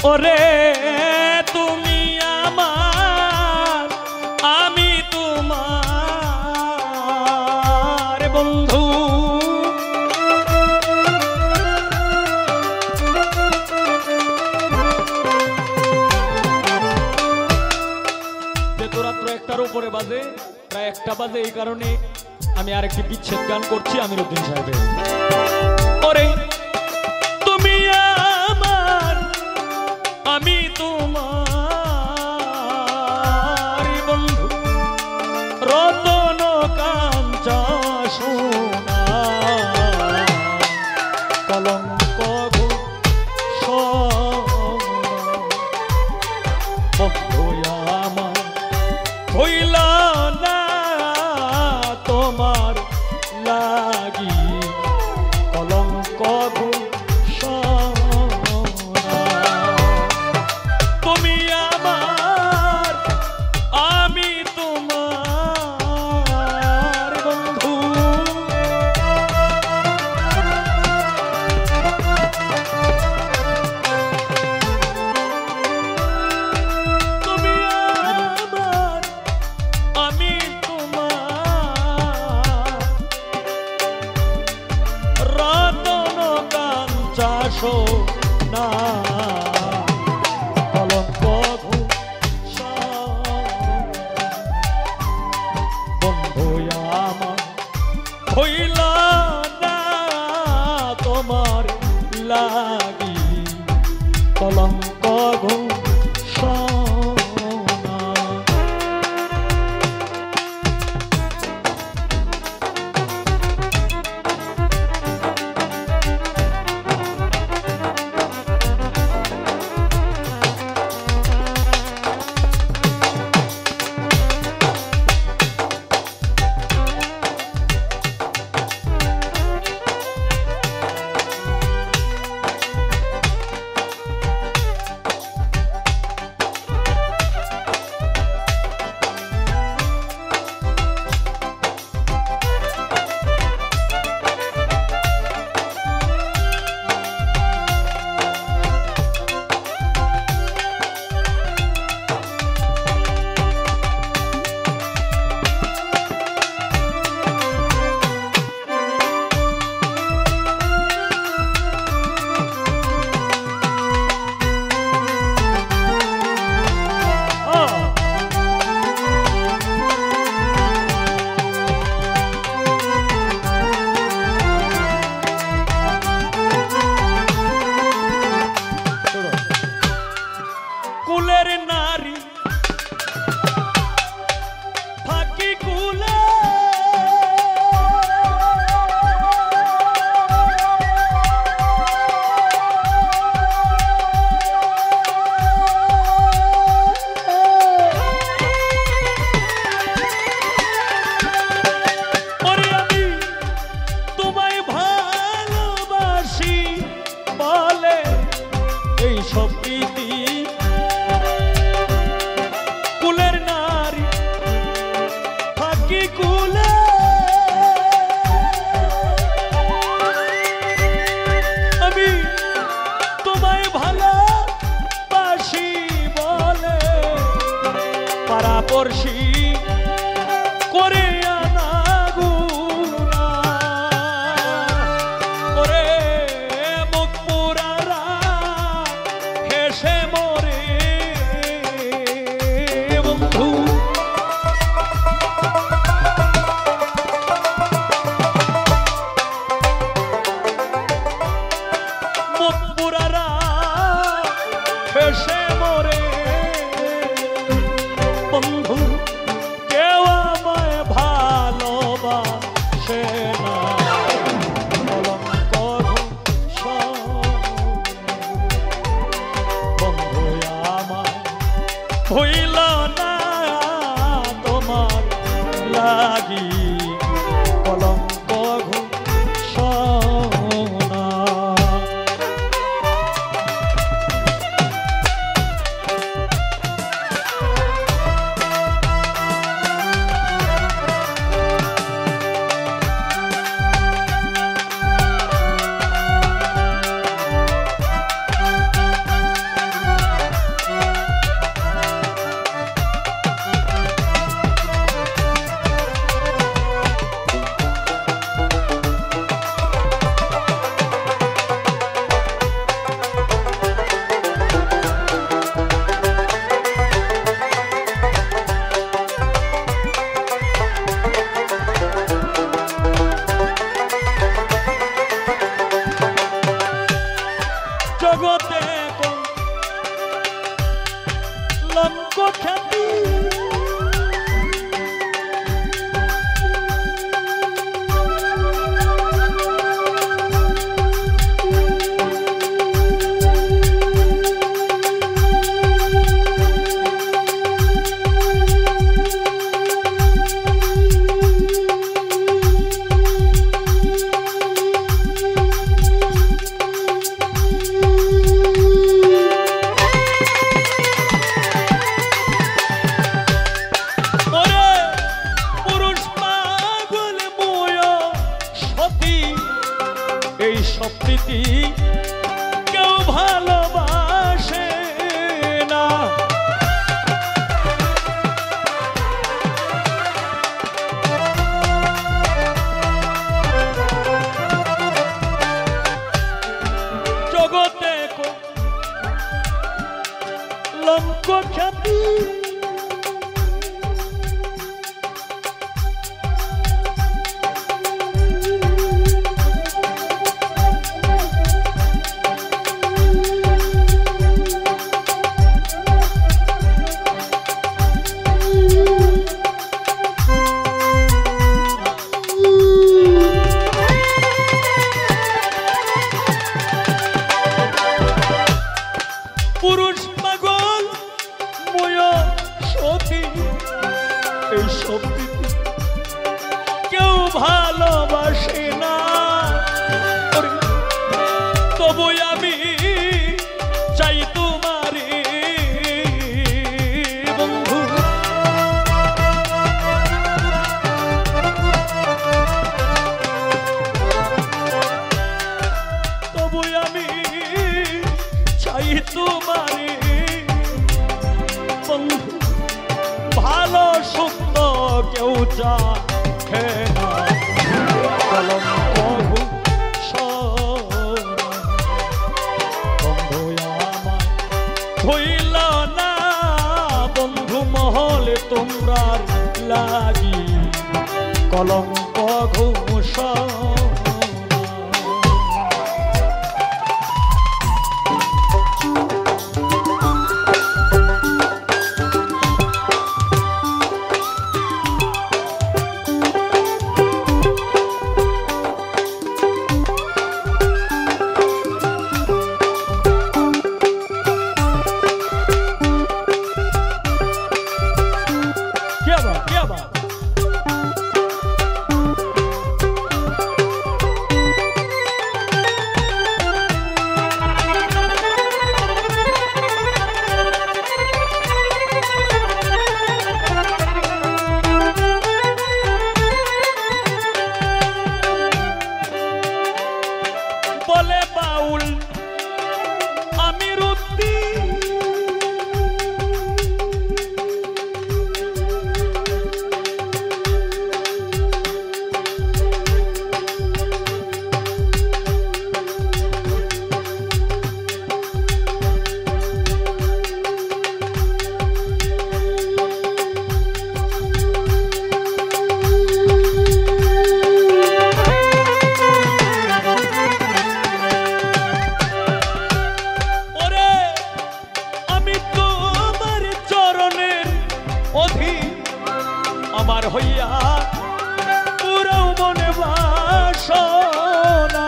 ওরে তুমি আমার আমি তোমার বন্ধু রাত্র 1টার উপরে বাজে প্রায় 1টা বাজে এই কারণে আমি আরেকটি বিচ্ছেদ গান করছি আমিরউদ্দিন সাহেবের ওরে তুমি আমার আমি তোমার বন্ধু রতন কাঞ্চা সোনা কলঙ্ক বন্ধু আমার হইল না তোমার লাগি কলঙ্ক তুমি আমার আমি তোমার বন্ধু তুমি আমার আমি তোমার রতন কাঞ্চা সোনা কলঙ্ক বন্ধু আমার হইল না তোমার লাগি কলঙ্ক কুলের নারী ফাঁকি কুলে ওরে আমি তোমায় ভালোবাসি বলে এই সব প্রীতি কুলের নারী ফাঁকি কুলে আমি তোমায় ভালোবাসি বলে পাড়াপড়শি করে আনা গুনা ওরে মুখ পুরারা হেসে মরে বন্ধু মুখ পুরারা হেসে মরে বন্ধু কেউ আমায় ভালোবাসে না কলঙ্ক বন্ধু আমার হইল না তোমার লাগি কলঙ্ক ঘোষণা সত্যি কেউ ভালোবাসে না। জগতে লঙ্ক খ্যাতি পুরুষ পাগল ময় সতী এই সত্যি কেউ ভালোবাসে না। তবু আমি চাই তোমারে বন্ধু, তবু আমি চাই তোমারে বন্ধু। ভালো সুস্থ কেউ চাহে না, কলঙ্ক বন্ধু আমার হইল না বন্ধু মহলে তোমরার লাগি কলঙ্ক ঘোষণা। বলে বাউল আমির উদ্দিন আমার হইয়া পুরো মনে বাসনা।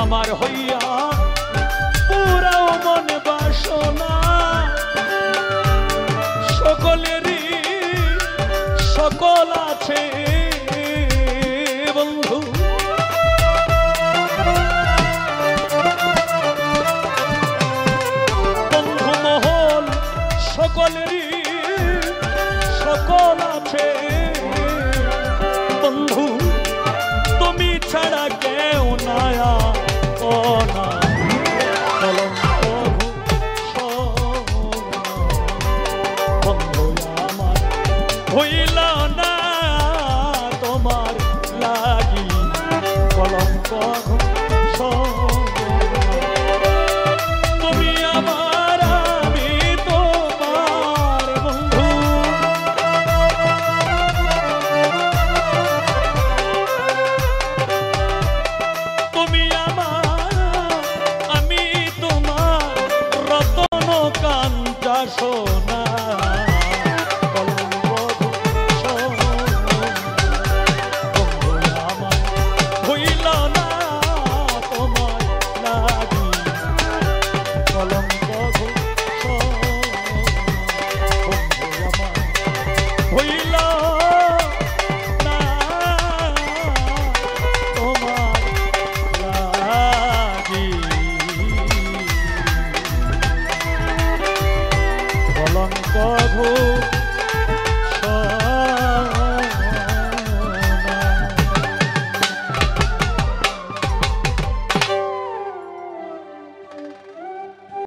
আমার হইয়া পুরা মনে বাসনা, সকলেরই সকল আছে